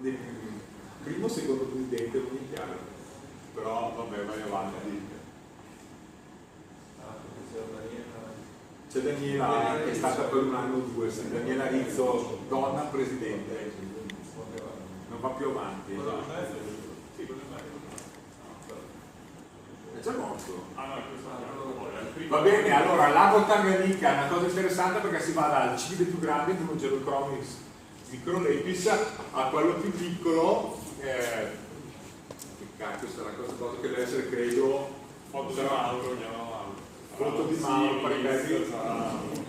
Primo o secondo presidente non mi chiaro, però vabbè, vai avanti. C'è Daniela che è stata per un anno o due, Daniela Rizzo, donna presidente, non va più avanti. È già morto. Va bene, allora Lago Tanganyika è una cosa interessante perché si va dal ciclo più grande come Gerochromis Microlepis a quello più piccolo, che cacchio sarà questa cosa che deve essere, credo, foto di Mauro,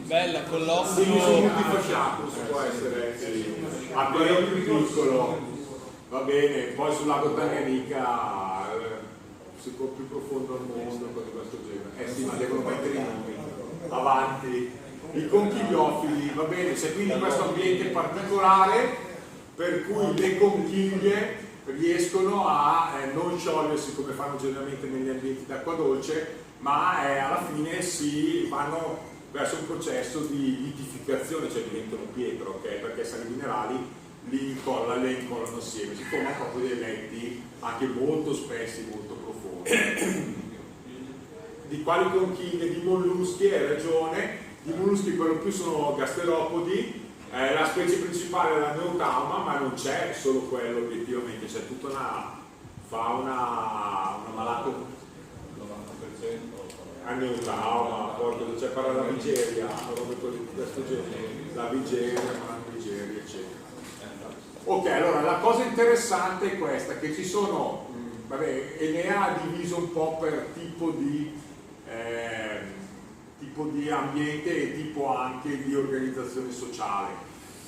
bella, colloquio. Sì, sono multifasciato, può essere, sì. A quello più piccolo, va bene, poi sul Lago Tanganyika si può più profondo al mondo, cose di questo genere. Sì, ma devono mettere i nomi. Avanti. I conchigliofili, va bene, c'è quindi questo ambiente particolare per cui le conchiglie riescono a non sciogliersi come fanno generalmente negli ambienti d'acqua dolce, ma alla fine si vanno verso un processo di litificazione, cioè diventano pietra, ok? Perché i sali minerali le incollano assieme, si formano proprio dei letti anche molto spessi, molto profondi. Di quali conchiglie? Di molluschi, hai ragione, di molluschi per lo più sono gasteropodi, la specie principale è la Neotauma, ma non c'è solo quello obiettivamente, c'è tutta una fauna, una malata 90% a Neotauma, c'è per la Vigeria, di questo genere, la Vigeria, la Vigeria, eccetera. Ok, allora la cosa interessante è questa, che ci sono, Enea ha diviso un po' per tipo di ambiente e tipo anche di organizzazione sociale.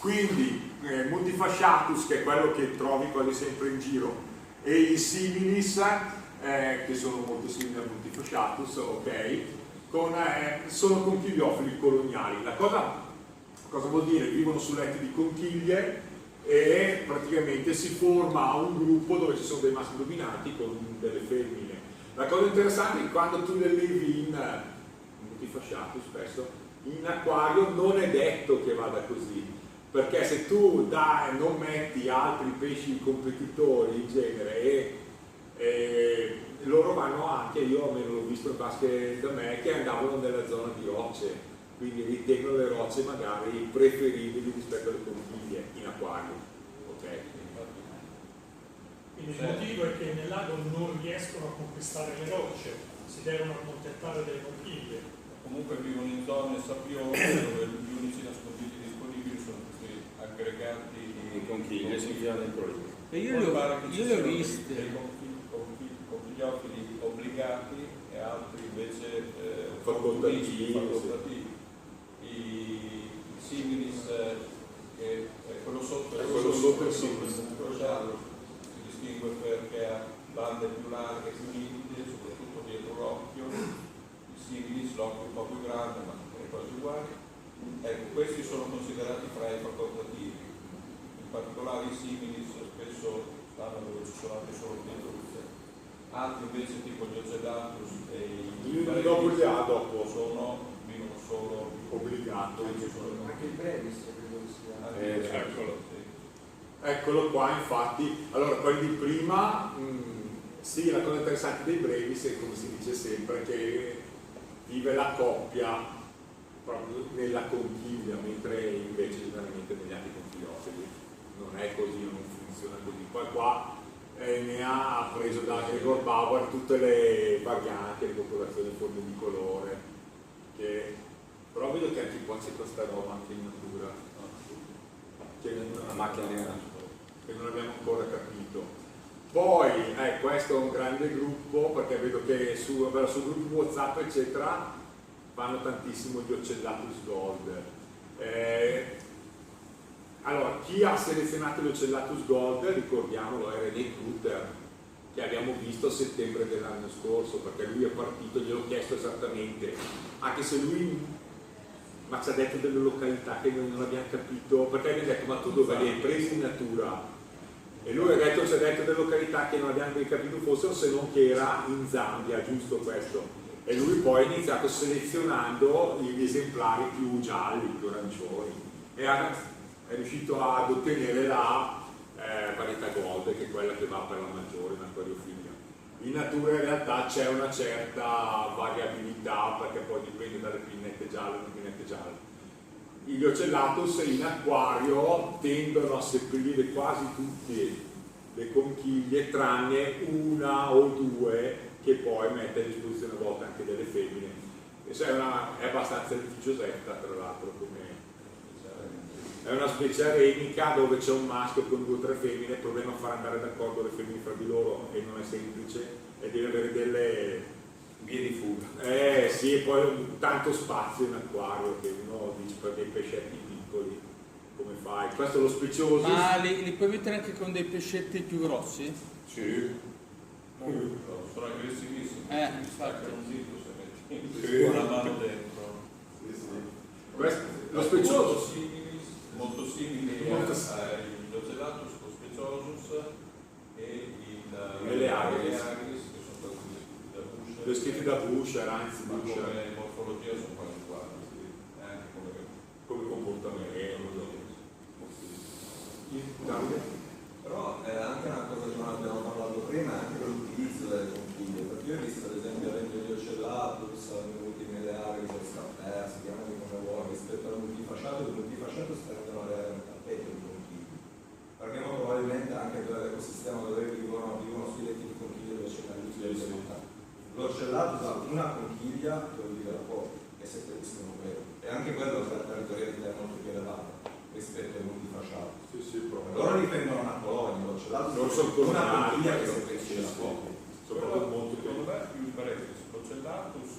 Quindi Multifasciatus, che è quello che trovi quasi sempre in giro, e i Similis, che sono molto simili al Multifasciatus, ok, sono conchigliofili coloniali. La cosa vuol dire? Vivono su letti di conchiglie e praticamente si forma un gruppo dove ci sono dei maschi dominanti con delle femmine. La cosa interessante è che quando tu le levi in Multifasciatus spesso in acquario non è detto che vada così, perché se tu non metti altri pesci competitori in genere e loro vanno anche, io almeno l'ho visto in vasche da me, che andavano nella zona di rocce, quindi ritengono le rocce magari preferibili rispetto alle conchiglie in acquario, ok? Quindi il motivo è che nel lago non riescono a conquistare le rocce, si devono accontentare delle conchiglie. Comunque vivono in zone sabbiose dove gli unici nascondigli disponibili sono questi aggregati di conchiglie, si chiamano i prolimi. E io le ho viste. Dei conchigliofili obbligati e altri invece facoltativi. I similis, che è quello sotto, il similis, si distingue perché ha bande più larghe, più nitide, soprattutto dietro l'occhio. I similis, l'occhio un po' più grande, ma quasi uguali. Ecco, questi sono considerati fra i facoltativi. In particolare i similis spesso stanno dove ci sono anche solo dentro. Altri invece tipo gli Ocedatus e i dopo vivono solo obbligati. Anche il Brevis credo che sia. Eccolo qua, infatti. Allora, quelli di prima, sì, la cosa interessante dei brevis è, come si dice sempre, che vive la coppia proprio nella conchiglia, mentre invece generalmente negli altri conchigliofili non è così, non funziona così. Poi qua ne ha preso da Gregor Bauer tutte le varianti, le popolazioni, forme di colore, però vedo che anche qua c'è questa roba anche in natura, una macchina nera, che non abbiamo ancora capito. Poi questo è un grande gruppo, perché vedo che sul gruppo WhatsApp eccetera fanno tantissimo gli Ocellatus Gold. Allora, chi ha selezionato l'Ocellatus Gold, ricordiamolo, è René Krutter, che abbiamo visto a settembre dell'anno scorso, perché lui è partito, gliel'ho chiesto esattamente, anche se lui ci ha detto delle località che noi non abbiamo capito, perché mi ha detto, ma tu dove li hai presi in natura? E lui ci ha detto delle località che non abbiamo ben capito fossero, se non che era in Zambia, giusto questo. E lui poi ha iniziato selezionando gli esemplari più gialli, più arancioni. È riuscito ad ottenere là varietà gold, che è quella che va per la maggiore in acquariofilia. In natura in realtà c'è una certa variabilità, perché poi dipende dalle pinnette gialle e non pinnette gialle. Gli ocellatus in acquario tendono a seppellire quasi tutte le conchiglie, tranne una o due che poi mette a disposizione a volte anche delle femmine. È abbastanza litigiosetta, tra l'altro, è una specie arenica dove c'è un maschio con 2 o 3 femmine. Il problema è far andare d'accordo le femmine fra di loro, e non è semplice, e deve avere delle vie di fuga. Sì, e poi tanto spazio in acquario, che uno dice per dei pescetti piccoli come fai? Questo è lo specioso. Ma li puoi mettere anche con dei pescetti più grossi? Sì. Sono aggressivissimi. Infatti. Un dito se metti una mano dentro. Lo specioso molto simili agli ocellatus, lo speciosus e le agris, che sono stati da Bush. descritti da Bush, anzi Ma Bush, come morfologia sono quasi uguali, anche come comportamento. Però anche una cosa che non abbiamo parlato prima è anche l'utilizzo delle conchiglie, perché io ho visto ad esempio gli ocellatus, i meleagris, le scappers, si chiamano come vuoi, rispetto al multifasciato, il multifasciato si tendono a avere un tappeto di conchiglie, perché molto probabilmente anche l'ecosistema dove vivono sui letti di conchiglie dove c'è la l'ocellatus ha una conchiglia che vive da poco e se questo quello, e anche quello ha una territorialità molto più elevata rispetto ai multifasciati. Sì, proprio. Loro difendono una colonia, l'ocellatus Non sono una coloniali, conchiglia che però, si cresce da poco. soprattutto molto secondo me più brevis. L'ocellatus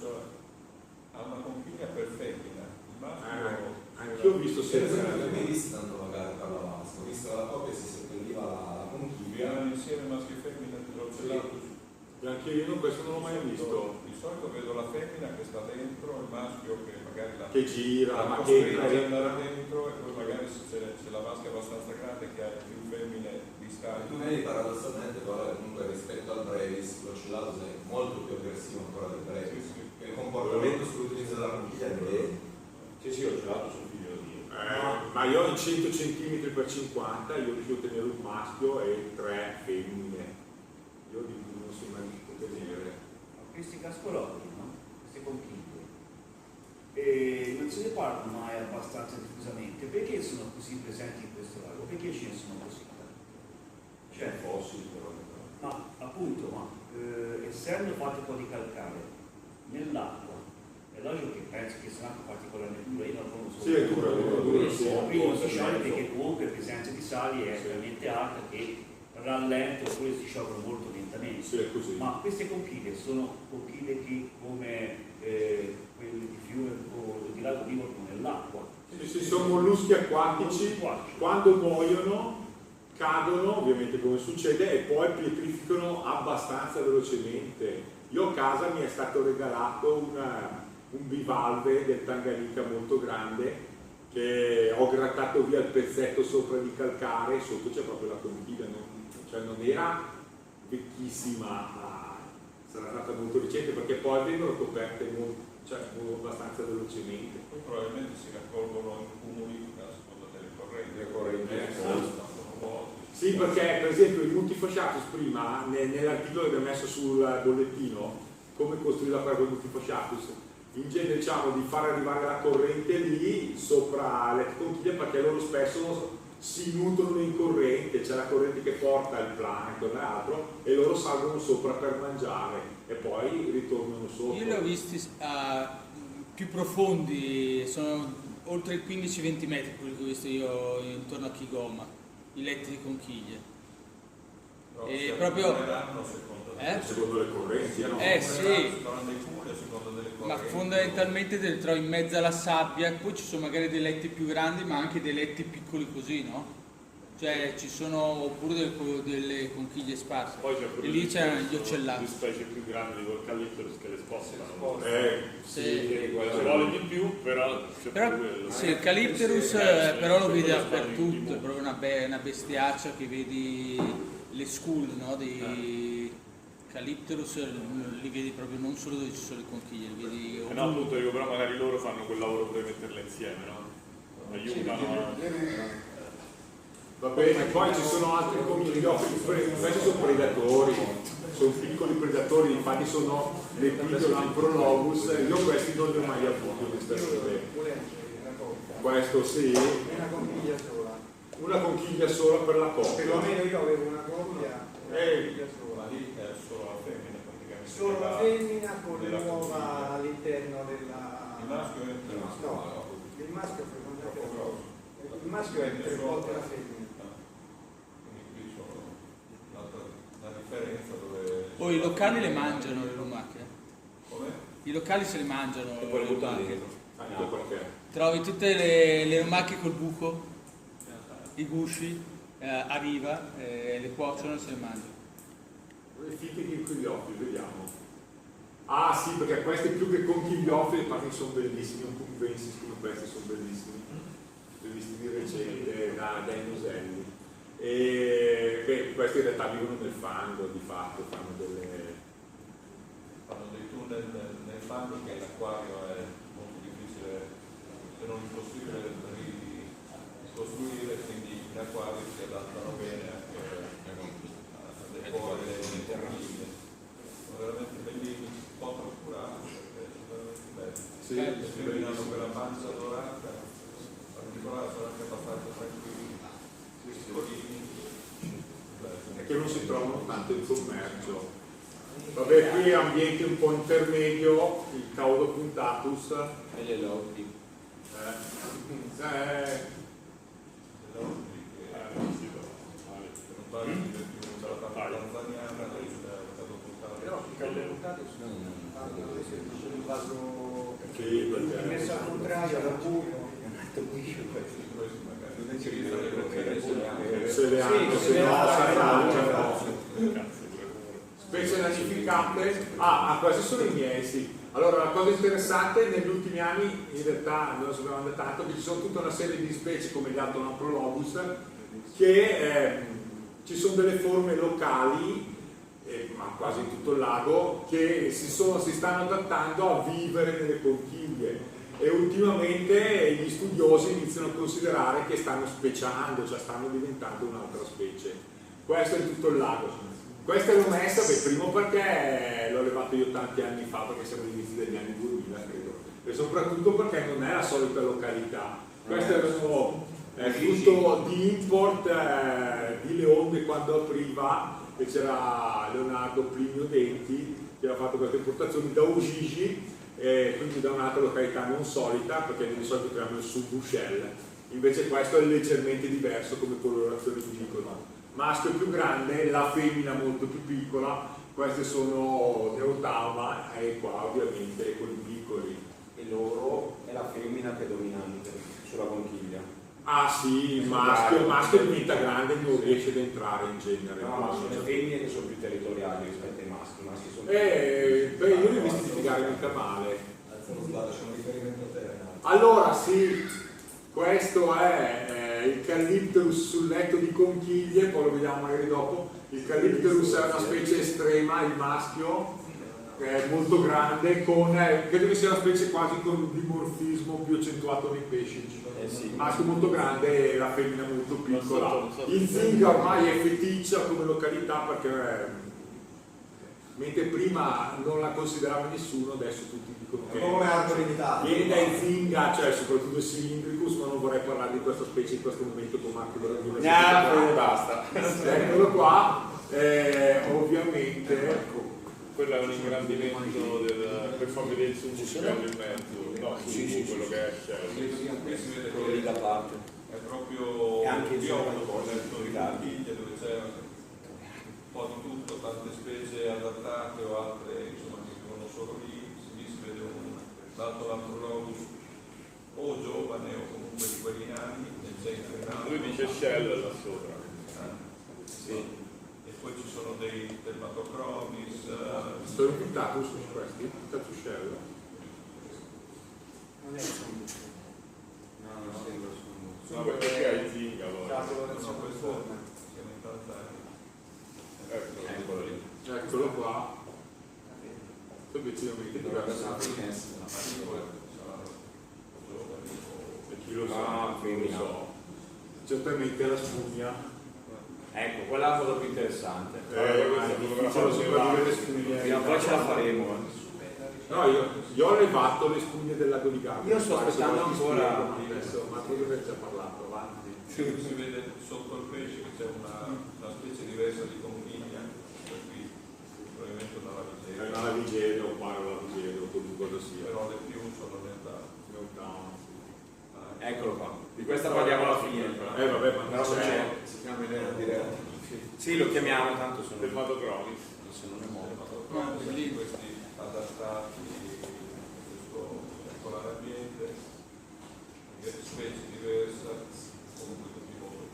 ha una conchiglia per femmina, il maschio anch'io ho visto sempre. Non ho mai visto tanto vagare per la vasca, ho visto la coppia si seppelliva la conchiglia. vivono insieme maschio e femmina dell'ocellatus. Anche io questo non l'ho mai visto. Di solito vedo la femmina che sta dentro, il maschio che magari la Che gira, ma costringe che ad andare dentro, e poi magari se la vasca è abbastanza grande che ha più femmine distanti. Tu vedi paradossalmente però comunque rispetto al brevis l'ocellatus è molto più aggressivo ancora del brevis. Il comportamento sull'utilizzo della conchiglia è vero. Sì, ho girato sul figlio mio. ma io in 100 cm per 50 io riuscivo a tenere un maschio e 3 femmine. Io di più non sono mai riuscito a tenere. Questi cascolotti, no? Queste conchiglie, non se ne parlano mai abbastanza diffusamente. Perché sono così presenti in questo lago? Perché ce ne sono così tanti? Cioè, Fossili però. ma appunto, essendo fatti un po' di calcare nell'acqua, è logico che penso che sia un'acqua particolarmente dura, io non la conosco. Sì, è dura, sì. Quindi non si scioglie perché comunque la presenza di sali è talmente alta che rallenta oppure si sciolgono molto lentamente. Sì, è così. Ma queste conchiglie sono conchiglie che come quelle di fiume o di lago vivono nell'acqua. Sì, sono molluschi acquatici, quando muoiono cadono, ovviamente come succede, e poi pietrificano abbastanza velocemente. Io a casa mi è stato regalato un bivalve del Tanganica molto grande, che ho grattato via il pezzetto sopra di calcare, e sotto c'è proprio la conchiglia, non era vecchissima, ma sarà stata molto recente, perché poi vengono coperte abbastanza velocemente. Poi probabilmente si raccolgono in cumuli a seconda delle correnti. Le correnti, Sono vuoti. sì, perché per esempio il multifasciatus prima, nell'articolo che abbiamo messo sul bollettino, come costruire la prova multifasciatus, in genere diciamo di far arrivare la corrente lì sopra le conchiglie, perché loro spesso si nutrono in corrente, c'è la corrente che porta il plancton e altro, e loro salgono sopra per mangiare e poi ritornano sopra. Io li ho visti più profondi, sono oltre i 15-20 metri quelli che ho visto io intorno a Kigoma, i letti di conchiglie. Però E si proprio- accumuleranno Secondo le correnti, no? Sì. Saranno dei cumuli a seconda delle Ma correnti. fondamentalmente te li trovi in mezzo alla sabbia, poi ci sono magari dei letti più grandi ma anche dei letti piccoli così, no? Cioè ci sono oppure delle conchiglie sparse. Poi c'è E lì c'erano gli di uccellati. specie più grandi col Calipterus che le spostano. Sì. Ci vuole di più, però c'è Però più quello. sì, il Calipterus però lo vedi dappertutto, è proprio una bestiaccia che vedi le school, no? Di Calipterus li vedi proprio non solo dove ci sono le conchiglie, li vedi No, appunto dico, però magari loro fanno quel lavoro per metterle insieme, no? Aiutano. Va bene, poi ci sono altri conchigliofili, questi sono predatori, sono piccoli predatori, infatti sono dei piccoli Amprologus, io questi non li ho mai avuti, questo sì, una conchiglia sola per la coppia. Perlomeno io avevo una coppia, Ma lì è solo la femmina praticamente. solo la femmina con le uova all'interno della... Il maschio è il maschio. No, il maschio frequentemente il maschio è 3 volte la femmina. Quindi qui c'è la differenza dove... Poi i locali le mangiano le lumache. Come? I locali se le mangiano E poi le le buttano lumache. dentro. Anche perché? Trovi tutte le lumache col buco, i gusci, a riva, le cuociono e se le mangiano. Le fiche di conchigliofili, vediamo. Ah sì, perché questi più che conchigliofili, infatti sono bellissimi, un pumpensis come questi sono bellissimi. Visti di recente dai muselli. E beh, questi in realtà vivono nel fango, di fatto, fanno dei tunnel nel fango che l'acquario è molto difficile, se non impossibile costruire, quindi in acquario si adattano bene anche alle cuore, alle termine. Sono veramente bellini, un po' trascurati perché sono veramente belli. Sì, Le femmine hanno quella pancia dorata, particolare, sono anche abbastanza tranquilli, piccolini. e che non si trovano tanto in commercio. Vabbè, qui ambiente un po' intermedio, il caudo puntatus. E le lodi. Però i calde puntate sono un vaso Sì, perché messo al contrario da buio. se le hanno, se no si mangiano. Specie lanificate. Questi sono i miei, sì. Allora, la cosa interessante, negli ultimi anni, in realtà non sapevamo andare tanto, che ci sono tutta una serie di specie come gli Altonamprologus che ci sono delle forme locali, ma quasi in tutto il lago, che si stanno adattando a vivere nelle conchiglie. E ultimamente gli studiosi iniziano a considerare che stanno speciando, cioè stanno diventando un'altra specie. Questo è in tutto il lago. Questa l'ho messa, primo perché l'ho levato io tanti anni fa, perché siamo all'inizio degli anni 2000 credo, e soprattutto perché non è la solita località. Questo erano frutto di import di Leone quando apriva, e c'era Leonardo Plinio Denti che aveva fatto queste importazioni da Ujiji, quindi da un'altra località non solita, perché di solito chiamiamo il Sud-Bushel, invece questo è leggermente diverso come colorazione di dicono. Maschio più grande, la femmina molto più piccola, queste sono Neotama e qua ovviamente quelli piccoli. E loro è la femmina che è dominante sulla conchiglia. Ah sì, il maschio diventa grande e non riesce ad entrare in genere. No, ma sono le femmine che sono più territoriali rispetto ai maschi. I maschi sono Beh, io li ho visti litigare mica male. C'è un riferimento a te. Allora sì, questo è il Calypterus sul letto di conchiglie, poi lo vediamo magari dopo. Il Calypterus è una specie estrema, il maschio, è molto grande, credo che sia una specie quasi con un dimorfismo più accentuato nei pesci. Il maschio molto grande e la femmina molto piccola. Il zinga ormai è feticcia come località perché mentre prima non la considerava nessuno, adesso tutti dicono che Come albero in Italia. viene dai zinga, cioè soprattutto il Cylindricus, ma non vorrei parlare di questa specie in questo momento con Marco dell'Università. basta. Eccolo qua, ovviamente. Quello è un ingrandimento per far vedere il suo muscello in mezzo. No, sì, quello che esce. Qui si vede Quello lì da parte. è proprio E anche il io ho suo un letto di conchiglie dove c'è un po' di tutto, tante specie adattate o altre insomma che vivono solo lì. Lì si vede l'altro Lamprologus o giovane o comunque di quelli nani nel centro in alto. Lui dice shell là sopra. Sì. E poi ci sono dei dermatocromis. Sono puntato su questi, Tatuscello. Non è un No, non sembra su. No, perché hai zinga allora? No, questo siamo in Tanzania. Eccolo lì. Eccolo qua. Sono decisamente diversi. Piccole, saranno giovani o E chi lo sa, Ah, non lo femmina. so. certamente la spugna. Ecco, quella è la cosa più interessante. È difficile sopravvivere le spugne. Prima o poi ce la faremo. No, io ho levato le spugne del lago di Garda. Io sto aspettando ancora. Adesso, ma tu ne hai già parlato, avanti. Si vede sotto il pesce che c'è una specie diversa di conchiglia, per cui probabilmente una È lavigera, una lavigera, un paro lavigera, o comunque cosa sia. però le più sono orientate. Eccolo qua. Di questa parliamo alla fine. Vabbè, ma Però non c'è. Si chiama in diretta. Sì, lo chiamiamo, tanto sono del Matocromi. se non è molto. Questi adattati con l'ambiente, specie diverse, comunque tutti molto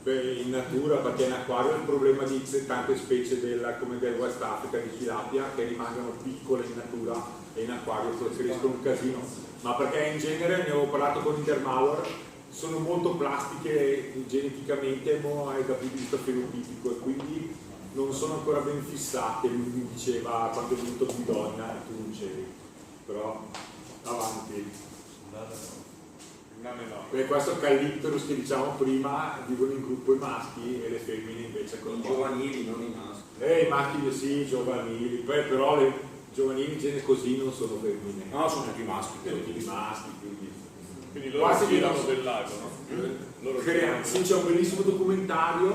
piccoli. In natura, perché in acquario il problema di tante specie come del West Africa, di tilapia, che rimangono piccole in natura e in acquario crescono un casino. Ma perché in genere, ne avevo parlato con Intermalor, sono molto plastiche geneticamente dal punto di vista fenotipico e quindi non sono ancora ben fissate, lui mi diceva quando è venuto Bidogna e tu non c'eri. Però avanti. Beh, questo Callipterus che diciamo prima vivono in gruppo i maschi e le femmine invece I giovanili, non i maschi. I maschi sì, giovanili, poi però le giovanili in genere così non sono femmine. No, sono tutti maschi. Sono tutti maschi, Quindi loro quasi girano che del lago, no? Loro sì, c'è un bellissimo documentario,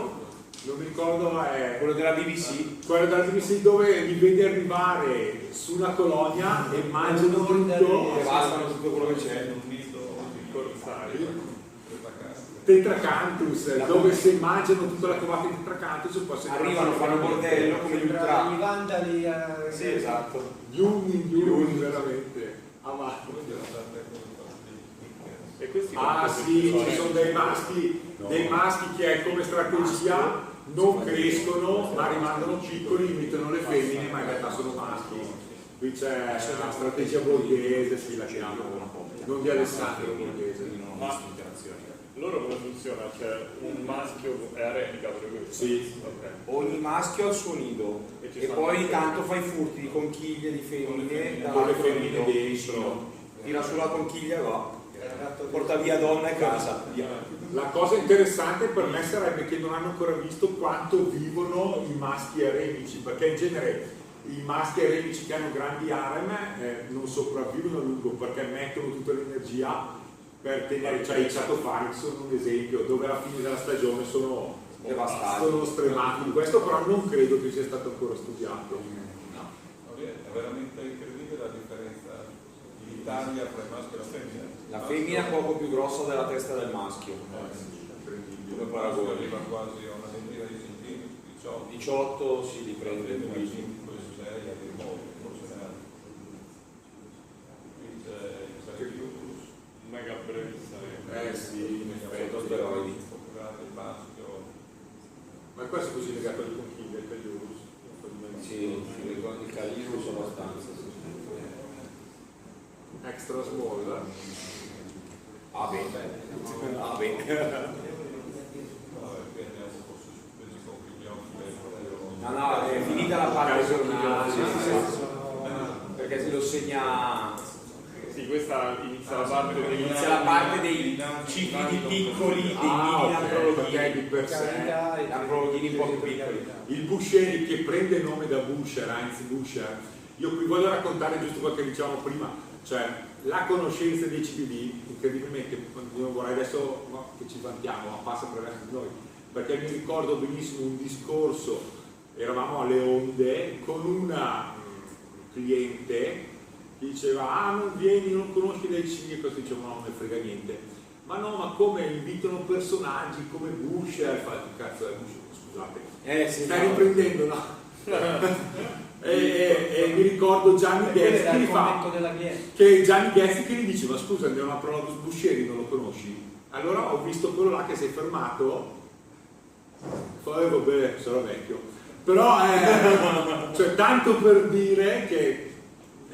non mi ricordo, è Quello della BBC? quello della BBC dove li vedi arrivare su una colonia e mangiano tutto, Devastano tutto quello che c'è. Un nido di corsario. Tetracanthus, dove se mangiano tutta la covata di Tetracanthus poi se Arrivano, fanno bordello come gli Tra ultra. i vandali Sì, esatto. gli uni veramente. Avanti. E questi Sì, ci sono dei maschi che come strategia non crescono ma rimangono piccoli, imitano le femmine ma in realtà sono maschi. Qui c'è una strategia borghese, sì, la chiamano, non di Alessandro borghese. Ma loro come funziona? Cioè un maschio è arenica per questo? Sì. Ok. Ogni maschio ha il suo nido e poi ogni tanto fa i furti di conchiglie di femmine Con le dall'altro femmine nido. dentro. Tira sulla conchiglia e va. Porta via donna e casa. Via. La cosa interessante per me sarebbe che non hanno ancora visto quanto vivono i maschi arenici, perché in genere i maschi arenici che hanno grandi harem non sopravvivono a lungo perché mettono tutta l'energia per tenere, cioè i Chatopharix sono un esempio, dove alla fine della stagione sono Devastati. sono stremati. Questo però non credo che sia stato ancora studiato. È veramente incredibile la differenza in Italia tra il maschio e la femmina. La femmina è poco più grossa della testa del maschio. Come paragone arriva quasi a una ventina di centimetri, 18 si riprende prende qui. 5, 6, arriva molto, forse neanche. Qui c'è il Sarchius, Mega brevissima. Sì, in effetti. Steroidi. il maschio. Ma questo è così legato alle conchiglie, il Caliurus? Sì, il Caliurus abbastanza. Extra small. Ah beh. Ah beh. No, è finita la parte giornale. Perché se lo segna. Sì, questa inizia la parte dei cicli piccoli, dei perché di per sé amprologhini un po' più piccoli. il Buscheri che prende il nome da Buscher, Heinz Buscher. Io qui voglio raccontare giusto quello che dicevamo prima, cioè la conoscenza dei CBD, incredibilmente, non vorrei adesso che ci vantiamo, ma passa attraverso di noi, perché mi ricordo benissimo un discorso, eravamo alle Onde con una cliente che diceva non vieni, non conosci dei CBD, e questo diceva no, non ne frega niente, ma no, ma come invitano personaggi come Buscher, cazzo è Buscher, scusate, Sì, stai riprendendo, no? e mi ricordo Gianni Ghezzi che Gianni Ghezzi che gli diceva scusa andiamo a provare Buscieri, non lo conosci? Allora ho visto quello là che si è fermato, poi vabbè sarò vecchio, però cioè, tanto per dire che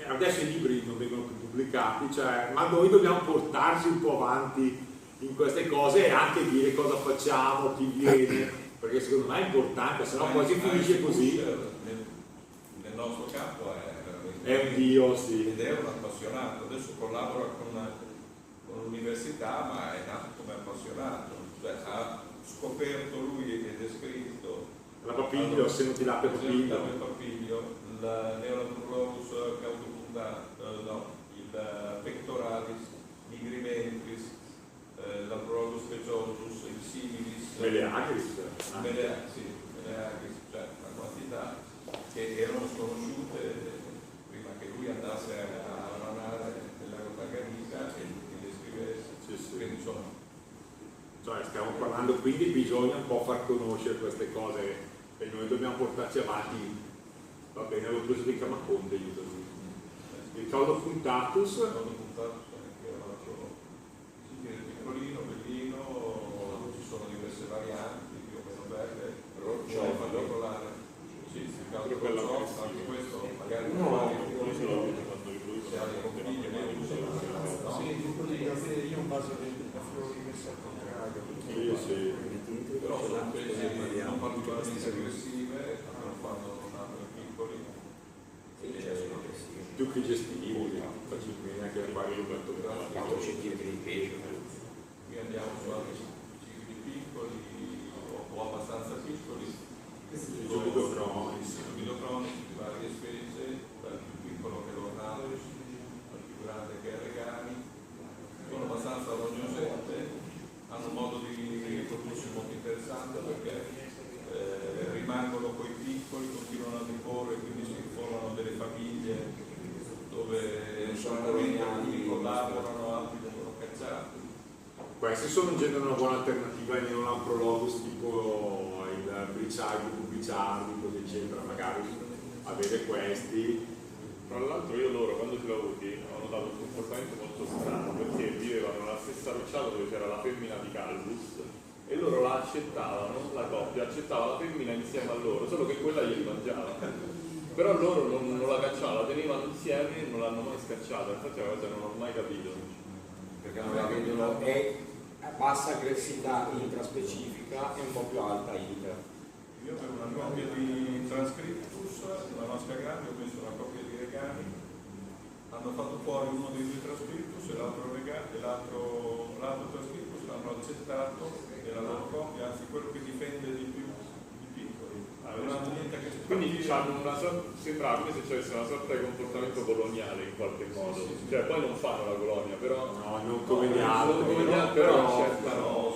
adesso i libri non vengono più pubblicati, cioè, ma noi dobbiamo portarci un po' avanti in queste cose e anche dire cosa facciamo, chi viene, perché secondo me è importante, sennò poi si finisce così. Nel nostro campo è veramente è un dio, sì. ed è un appassionato, adesso collabora con l'università, ma è nato come appassionato, cioè ha scoperto lui ed è descritto la papiglio, se non ti latte papiglio, il neonaturus caudopuntatus, no, il pectoralis, nigrimentris, l'Aprolus speciosus, il similis, Meleagris, Meleagris, cioè una quantità che erano sconosciute prima che lui andasse a ranare nella Tanganyika e li descrivesse. Quindi insomma, cioè stiamo parlando, quindi bisogna un po' far conoscere queste cose e noi dobbiamo portarci avanti. Va bene, avevo preso dei Camaconde io così. Il Caudopuntatus, che era un altro piccolino, bellino, ci sono diverse varianti, più o meno belle, però ce l'hai particolare. Sì, il caudo anche questo magari se ha le conchiglie ne usano. Io un vaso di flori messo al contrario. Però sono specie non particolarmente aggressive, non hanno piccoli. più che gestibili, facciamo neanche a fare il 4 cm di pesce. Qui andiamo su altri cicli piccoli o abbastanza piccoli, subidocronici di varie specie, dal più piccolo che l'ornatus, dal più grande che è regani, sono abbastanza rognosette, hanno un modo di riprodursi molto interessante perché rimangono coi piccoli, continuano a deporre, quindi si formano delle famiglie dove alcuni collaborano, altri vengono cacciati. Questi sono in genere una buona alternativa ai Neolamprologus, tipo il Briciardi, eccetera, magari avere questi. Tra l'altro io loro quando ce l'ho avuti ho notato un comportamento molto strano perché vivevano nella stessa rocciata dove c'era la femmina di Calvus e loro la accettavano, la coppia accettava la femmina insieme a loro, solo che quella glieli mangiava. Però loro non la cacciavano, la tenevano insieme e non l'hanno mai scacciata, infatti è una cosa che non ho mai capito. Perché non la vedono, è bassa aggressività intraspecifica e un po' più alta inter. Io per una coppia di Transcriptus, una masca grande, ho messo una coppia di regani, hanno fatto fuori uno dei due Transcriptus e l'altro Transcriptus l'hanno accettato e la loro coppia, anzi quello che difende di più i piccoli. Non hanno niente a che fare. Quindi sembra come se c'avesse una sorta di comportamento coloniale in qualche modo, cioè poi non fanno la colonia, però No, non come gli altri, però però accettano,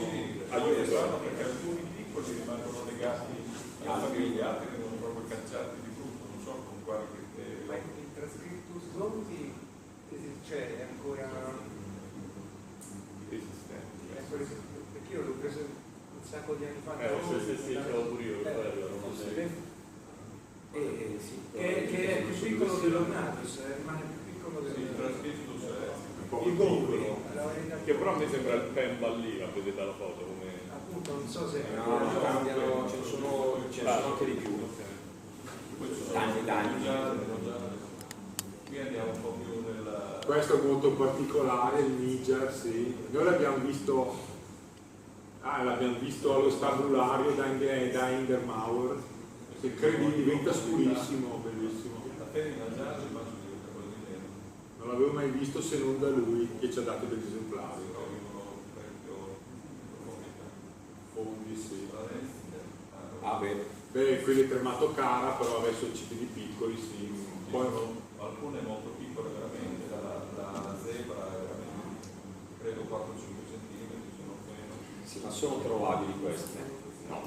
aiutano. Perché alcuni piccoli rimangono legati alla famiglia, altri vengono proprio cacciati di tutto, non so con quali criteri. Ma il Transcriptus zombie c'è ancora, perché io l'ho preso un sacco di anni fa. Sì, c'avevo pure io, che è più piccolo dell'ornatus, rimane più piccolo Sì, il dell'ornatus. Transcriptus è un po' Il piccolo. gombolo, che però a me sembra il Pemba lì, la vedete la foto come... appunto non so se No, cambiano, ce ne sono anche di più. Tanti. Qui andiamo un po' più nel... Questo è molto particolare, il Niger, sì. Noi l'abbiamo visto allo stabulario da Indermauer, che credi diventa scurissimo, bellissimo. La femmina già il maschio diventa quasi nero. Non l'avevo mai visto se non da lui, che ci ha dato degli esemplari. Arrivano parecchio profondità. Fondi, sì. Beh, Quelli tremato cara, però adesso citi di piccoli, sì. Poi Alcune molto piccole veramente, la zebra è veramente, credo 4-5 cm, se non meno. sì, ma sono trovabili queste? No.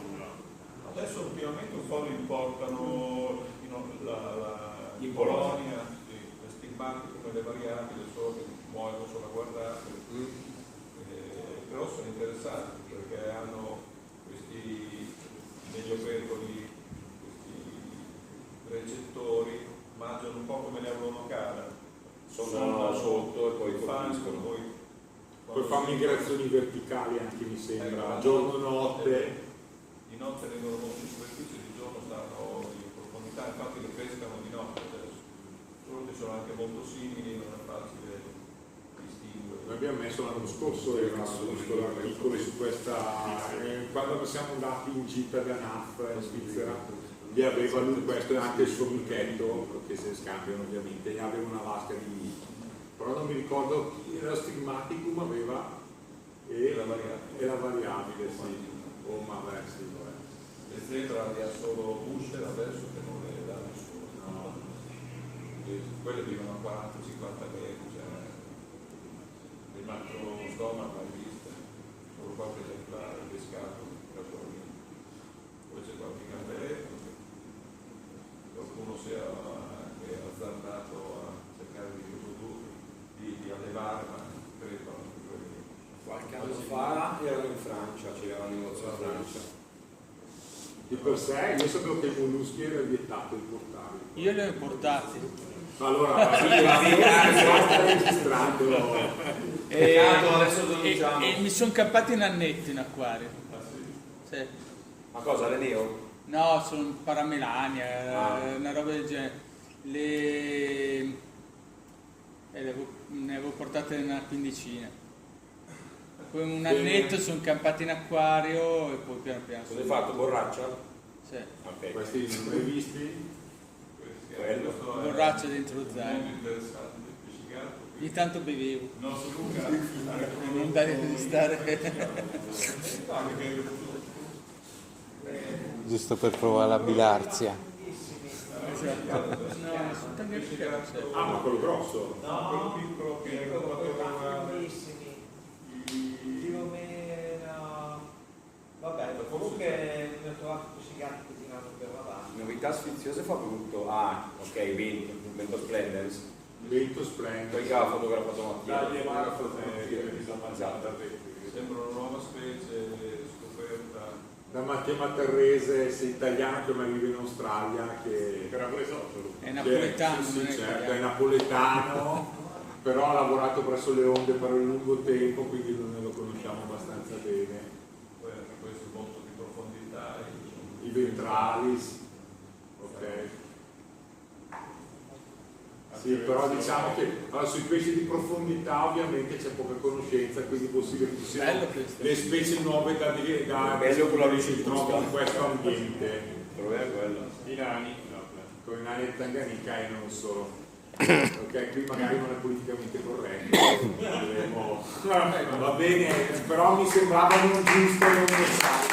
Adesso ultimamente un po' li importano in Polonia, sì, le stigmati come le variabili, solo che muoiono solo a guardare, però sono interessanti perché hanno questi mediopercoli, questi recettori, mangiano un po' come le auronocada, Sono sotto e poi fanno, colpiscono. poi fa migrazioni verticali anche, mi sembra, giorno-notte. Di notte vengono molto in superficie, di giorno stanno in profondità, infatti le pescano di notte adesso. Solo che sono anche molto simili, non è facile distinguere. Noi abbiamo messo l'anno scorso l'articolo su questa, quando siamo andati in gita da NAF in Svizzera, gli aveva lui questo e anche il suo amichetto, che se scambiano ovviamente, gli aveva una vasca di però non mi ricordo chi era stigmaticum aveva e la variabile, sì. Oh, ma beh, sì, vabbè. Le zebra le ha solo Busher adesso che non le dà nessuno. No. E quelle vivono a 40-50 metri, cioè il macro stoma mai viste, solo qualche esemplare pescato casualmente. Poi c'è qualche camperetto, qualcuno si è anche azzardato a cercare di riprodurre, di allevare, ma credo anche quelli. Qualche anno fa erano in Francia, c'era un negozio in Francia. Di per sé io sapevo che i molluschi era vietato importarli. Io li ho importati. Allora, sta registrando. Adesso denunciamo. E mi sono incappati in annetti in acquario. Sì. Ma cosa, le neo? No, sono paramelania, una roba del genere. Ne avevo portate una quindicina. Poi un annetto sono incappati in acquario e poi piano piano. Cosa hai fatto? Borraccia? Sì. Ok. Questi non li hai visti? Quello. Borraccia dentro lo Molto zaino. interessante, pescicato. Ogni tanto bevevo. Non si lunga. Non da stare. Giusto per provare la bilarzia. Esatto. No, sono tanti Ah, ma quello grosso? No, quello piccolo che è bellissimi. Più o meno. Vabbè, comunque ne ho trovato questi gatti che tirano per la base. Novità sfiziose fa brutto. Ok, Vento Splendens. Vento Splendens. Poi che aveva fotografato Mattia. esatto. Sembra una nuova specie scoperta. Da Mattia Materrese, sei italiano che vive in Australia, che era preso. È napoletano, sì, non è certo, italiano. è napoletano, però ha lavorato presso le onde per un lungo tempo, quindi noi lo conosciamo abbastanza bene. Poi anche questo molto di profondità. I ventralis, ok. Sì, però diciamo che allora, sui pesci di profondità ovviamente c'è poca conoscenza, quindi è possibile che ci siano Bello questo. le specie nuove da Bello quello che si trovano in questo ambiente. Problema è quello. I nani. Con i nani del Tanganica e non solo. Ok, qui magari non è politicamente corretto, vedremo. Va bene, però mi sembrava non giusto e non necessario.